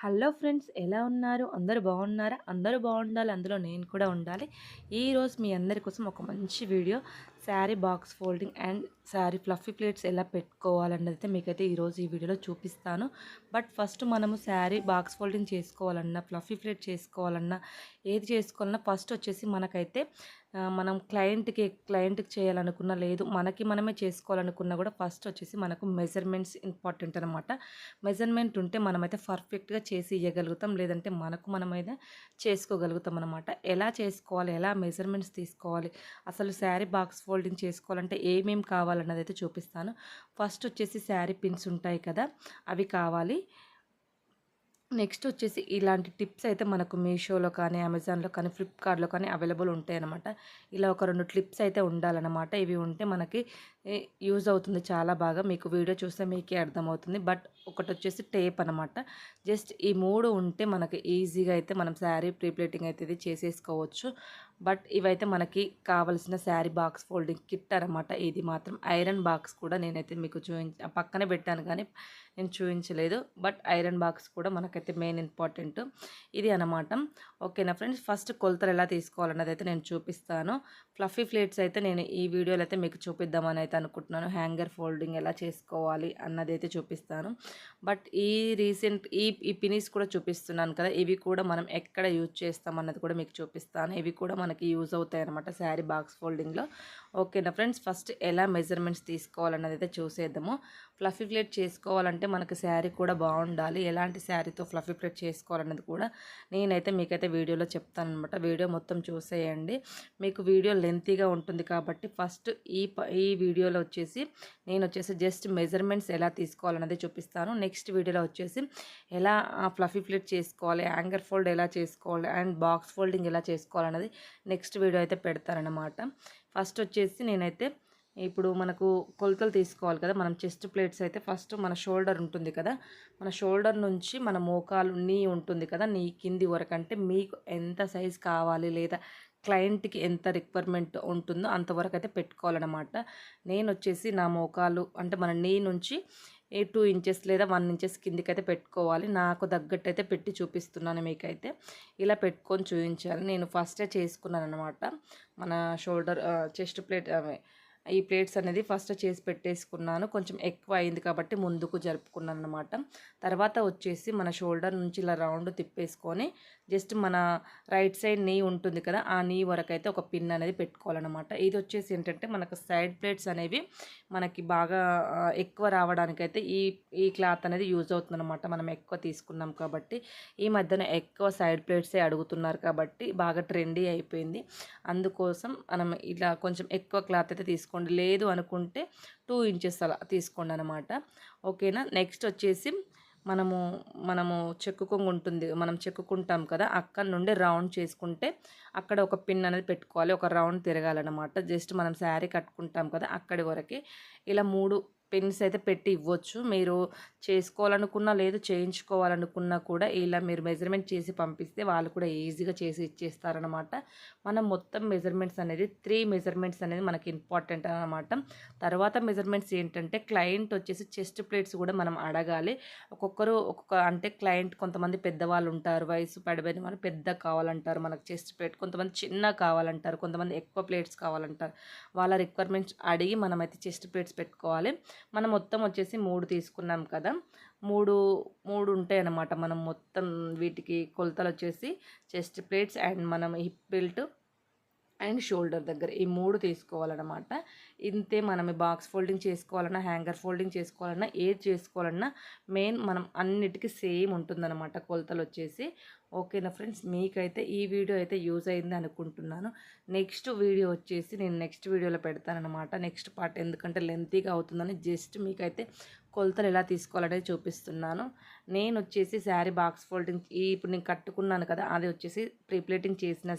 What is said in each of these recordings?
Hello friends, ఎలా ఉన్నారు? అందరూ బాగున్నారా? అందరూ బాగుండాలి, అందులో నేను కూడా ఉండాలి. ఈరోజు మీ అందరి కోసం ఒక మంచి video, sari box folding and sari fluffy plates ఎలా పెట్టుకోవాలన్నది అయితే మీకైతే ఈరోజు ఈ వీడియోలో చూపిస్తాను. బట్ ఫస్ట్ మనము శారీ బాక్స్ ఫోల్డింగ్ చేసుకోవాలన్నా, ఫ్లఫీ ప్లేట్ చేసుకోవాలన్నా, ఏది చేసుకోవాలన్నా ఫస్ట్ వచ్చేసి మనకైతే మనం క్లయింట్కి చేయాలనుకున్నా, లేదు మనకి మనమే చేసుకోవాలనుకున్నా కూడా ఫస్ట్ వచ్చేసి మనకు మెజర్మెంట్స్ ఇంపార్టెంట్ అనమాట. మెజర్మెంట్ ఉంటే మనమైతే పర్ఫెక్ట్గా చేసి ఇవ్వగలుగుతాం, లేదంటే మనమైతే చేసుకోగలుగుతాం అనమాట. ఎలా చేసుకోవాలి, ఎలా మెజర్మెంట్స్ తీసుకోవాలి, అసలు శారీ బాక్స్ ఫోల్డింగ్ చేసుకోవాలంటే ఏమేమి కావాలన్నది అయితే చూపిస్తాను. ఫస్ట్ వచ్చేసి శారీ పిన్స్ ఉంటాయి కదా, అవి కావాలి. నెక్స్ట్ వచ్చేసి ఇలాంటి టిప్స్ అయితే మనకు మీషోలో కానీ, అమెజాన్లో కానీ, ఫ్లిప్కార్ట్లో కానీ అవైలబుల్ ఉంటాయి అన్నమాట. ఇలా ఒక 2 క్లిప్స్ అయితే ఉండాలన్నమాట. ఇవి ఉంటే మనకి యూజ్ అవుతుంది చాలా బాగా. మీకు వీడియో చూస్తే మీకే అర్థమవుతుంది. బట్ ఒకటి వచ్చేసి టేప్ అనమాట. జస్ట్ ఈ 3 ఉంటే మనకి ఈజీగా అయితే మనం శారీ ప్రీప్లేటింగ్ అయితే ఇది చేసేసుకోవచ్చు. బట్ ఇవైతే మనకి కావలసిన శారీ బాక్స్ ఫోల్డింగ్ కిట్ అనమాట. ఇది మాత్రం ఐరన్ బాక్స్ కూడా నేనైతే మీకు పక్కనే పెట్టాను కానీ నేను చూపించలేదు. బట్ ఐరన్ బాక్స్ కూడా మనకైతే మెయిన్ ఇంపార్టెంట్ ఇది అనమాట. ఓకేనా ఫ్రెండ్స్, ఫస్ట్ కొలతలు ఎలా తీసుకోవాలన్నది అయితే నేను చూపిస్తాను. ఫ్లఫీ ప్లేట్స్ అయితే నేను ఈ వీడియోలో అయితే మీకు చూపిద్దామని అయితే అనుకుంటున్నాను. హ్యాంగర్ ఫోల్డింగ్ ఎలా చేసుకోవాలి అన్నది అయితే చూపిస్తాను. బట్ ఈ పినీస్ కూడా చూపిస్తున్నాను కదా, ఇవి కూడా మనం ఎక్కడ యూజ్ చేస్తాం అన్నది కూడా మీకు చూపిస్తాను. ఇవి కూడా మనకి యూజ్ అవుతాయి అనమాట శారీ బాక్స్ ఫోల్డింగ్లో. ఓకేనా ఫ్రెండ్స్, ఫస్ట్ ఎలా మెజర్మెంట్స్ తీసుకోవాలన్నది అయితే చూసేద్దాము. ఫ్లఫీ ప్లేట్ చేసుకోవాలంటే మనకు శారీ కూడా బాగుండాలి. ఎలాంటి శారీతో ఫ్లఫీ ప్లేట్ చేసుకోవాలన్నది కూడా నేనైతే మీకైతే వీడియోలో చెప్తాను అనమాట. వీడియో మొత్తం చూసేయండి. మీకు వీడియో లెంతీగా ఉంటుంది కాబట్టి ఫస్ట్ ఈ వీడియోలో నేను వచ్చేసి జస్ట్ మెజర్మెంట్స్ ఎలా తీసుకోవాలన్నది చూపిస్తాను. నెక్స్ట్ వీడియోలో వచ్చేసి ఎలా ఫ్లఫీ ప్లేట్ చేసుకోవాలి, యాంగర్ ఫోల్డ్ ఎలా చేసుకోవాలి అండ్ బాక్స్ ఫోల్డింగ్ ఎలా చేసుకోవాలన్నది నెక్స్ట్ వీడియో అయితే పెడతారనమాట. ఫస్ట్ వచ్చేసి నేనైతే ఇప్పుడు మనకు కొలతలు తీసుకోవాలి కదా. మనం చెస్ట్ ప్లేట్స్ అయితే ఫస్ట్ మన షోల్డర్ ఉంటుంది కదా, మన షోల్డర్ నుంచి మన మోకాలు నీ ఉంటుంది కదా, నీ కింది వరకు అంటే మీకు ఎంత సైజ్ కావాలి లేదా క్లయింట్కి ఎంత రిక్వైర్మెంట్ ఉంటుందో అంతవరకు అయితే పెట్టుకోవాలన్నమాట. నేను వచ్చేసి నా మోకాలు అంటే మన నీ నుంచి 2 ఇంచెస్ లేదా 1 ఇంచెస్ కిందికి అయితే పెట్టుకోవాలి. నాకు తగ్గట్టు అయితే పెట్టి చూపిస్తున్నాను మీకైతే. ఇలా పెట్టుకొని చూపించాలి. నేను ఫస్టే చేసుకున్నాను అనమాట. మన షోల్డర్ చెస్ట్ ప్లేట్ ఈ ప్లేట్స్ అనేది ఫస్ట్ చేసి పెట్టేసుకున్నాను. కొంచెం ఎక్కువ అయింది కాబట్టి ముందుకు జరుపుకున్నాను అనమాట. తర్వాత వచ్చేసి మన షోల్డర్ నుంచి ఇలా రౌండ్ తిప్పేసుకొని జస్ట్ మన రైట్ సైడ్ నీ ఉంటుంది కదా, ఆ నీ వరకు అయితే ఒక పిన్ అనేది పెట్టుకోవాలన్నమాట. ఇది వచ్చేసి ఏంటంటే మనకు సైడ్ ప్లేట్స్ అనేవి మనకి బాగా ఎక్కువ రావడానికైతే ఈ క్లాత్ అనేది యూజ్ అవుతుందన్నమాట. మనం ఎక్కువ తీసుకున్నాం కాబట్టి. ఈ మధ్యన ఎక్కువ సైడ్ ప్లేట్సే అడుగుతున్నారు కాబట్టి బాగా ట్రెండీ అయిపోయింది. అందుకోసం మనం ఇలా కొంచెం ఎక్కువ క్లాత్ అయితే తీసుకోండి, లేదు అనుకుంటే 2 ఇంచెస్ అలా తీసుకోండి అనమాట. ఓకేనా. నెక్స్ట్ వచ్చేసి మనము చెక్కుకొంగు ఉంటుంది, మనం చెక్కుకుంటాం కదా, అక్కడ నుండి రౌండ్ చేసుకుంటే అక్కడ ఒక పిన్ అనేది పెట్టుకోవాలి. ఒక రౌండ్ తిరగాలన్నమాట. జస్ట్ మనం శారీ కట్టుకుంటాం కదా అక్కడి వరకే ఇలా 3 పిన్స్ అయితే పెట్టి ఇవ్వచ్చు. మీరు చేసుకోవాలనుకున్నా లేదు చేయించుకోవాలనుకున్నా కూడా ఇలా మీరు మెజర్మెంట్ చేసి పంపిస్తే వాళ్ళు కూడా ఈజీగా చేసి ఇచ్చేస్తారనమాట. మనం మొత్తం మెజర్మెంట్స్ అనేది 3 మెజర్మెంట్స్ అనేది మనకి ఇంపార్టెంట్ అనమాట. తర్వాత మెజర్మెంట్స్ ఏంటంటే క్లయింట్ వచ్చేసి చెస్ట్ ప్లేట్స్ కూడా మనం అడగాలి. ఒక్కొక్క అంటే క్లయింట్ కొంతమంది పెద్దవాళ్ళు ఉంటారు, వయసు పడిపోయిన వాళ్ళు పెద్ద కావాలంటారు మనకు చెస్ట్ ప్లేట్, కొంతమంది చిన్న కావాలంటారు, కొంతమంది ఎక్కువ ప్లేట్స్ కావాలంటారు. వాళ్ళ రిక్వైర్మెంట్స్ అడిగి మనమైతే చెస్ట్ ప్లేట్స్ పెట్టుకోవాలి. మనం మొత్తం వచ్చేసి 3 తీసుకున్నాం కదా, మూడు మూడు ఉంటాయి అన్నమాట. మనం మొత్తం వీటికి కొలతలు వచ్చేసి చెస్ట్ ప్లేట్స్ అండ్ మనం హిప్ బెల్ట్ అండ్ షోల్డర్ దగ్గర ఈ 3 తీసుకోవాలన్నమాట. ఇంతే. మనం బాక్స్ ఫోల్డింగ్ చేసుకోవాలన్నా, హ్యాంగర్ ఫోల్డింగ్ చేసుకోవాలన్నా, ఏది చేసుకోవాలన్నా మెయిన్ మనం అన్నిటికీ సేమ్ ఉంటుందన్నమాట కొలతలు వచ్చేసి. ఓకేనా ఫ్రెండ్స్, మీకైతే ఈ వీడియో అయితే యూజ్ అయింది అనుకుంటున్నాను. నెక్స్ట్ వీడియో వచ్చేసి నేను నెక్స్ట్ వీడియోలో పెడతానన్నమాట, నెక్స్ట్ పార్ట్. ఎందుకంటే లెంతీగా అవుతుందని జస్ట్ మీకైతే కొలతలు ఎలా తీసుకోవాలనేది చూపిస్తున్నాను. నేను వచ్చేసి శారీ బాక్స్ ఫోల్డింగ్ ఇప్పుడు నేను కట్టుకున్నాను కదా, అది వచ్చేసి ప్రీప్లేటింగ్ చేసిన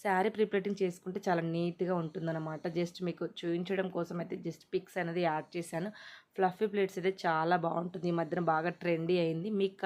శారీ ప్రీప్లేటింగ్ చేసుకుంటే చాలా నీట్గా ఉంటుందన్నమాట. జస్ట్ మీకు చూపించడం కోసం అయితే జస్ట్ పిక్స్ అనేది యాడ్ చేశాను. ఫ్లఫీ ప్లేట్స్ అయితే చాలా బాగుంటుంది. ఈ మధ్యన బాగా ట్రెండీ అయింది. మీకు